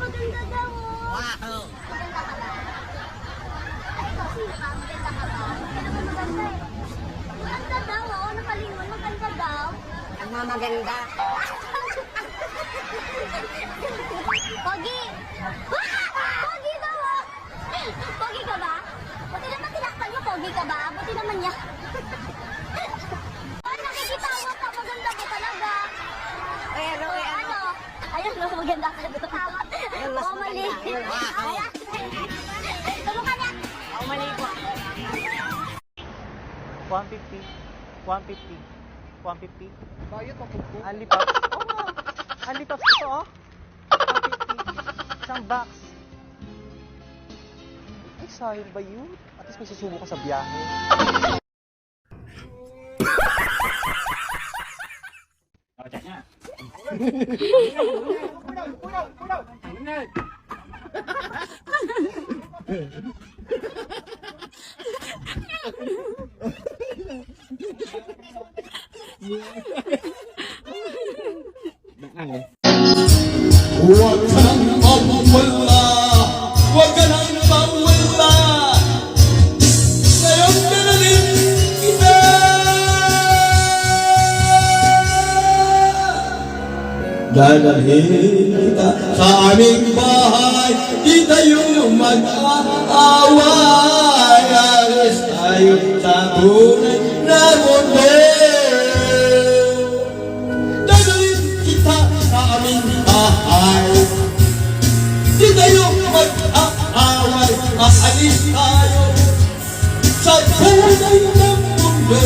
maganda daw. Wow! Maganda ka ba? Ay, ikaw, sino ka? Maganda ka ba? Hindi naman maganda eh. Maganda daw, oo. Nakalingon, maganda daw. Nagmamaganda. Pogi! Pogi daw ah! Pogi ka ba? Buti naman tinakpan mo, pogi ka ba? Buti naman niya. Ay, nakikitawa ka, maganda ka talaga. Pero Ano? Ayun, no, maganda ka doon. Ayun, mas Oo, mali. maganda. Ayun. Ayan. Tulungan niya. ako mali po. 150. 150. 150. Bayot ang buko. Unlipaps. Oo nga. Unlipaps ito, oh. 150. Isang box. Ay, sayang ba yun? At least may susubo ka sa biyahe. Huwag ka nang mawala, huwag ka nang mawala, ngayon ka na rin kita. Dadalhin kita sa aming bahay, di tayo mag-aaway, alis tayo sa tunay na mundo. Dadalhin kita sa aming bahay, di tayo mag-aaway, aalis tayo sa tunay na mundo,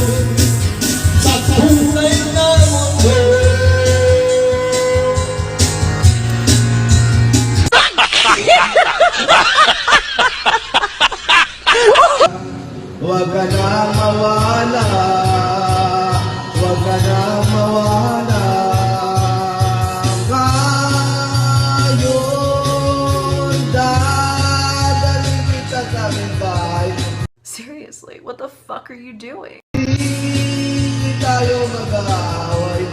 sa tunay na mundo. Huwag ka na mawala, huwag ka na mawala, ngayon dadalhin kita sa aming bahay. Seriously, what the fuck are you doing? Di tayo mag-aaway,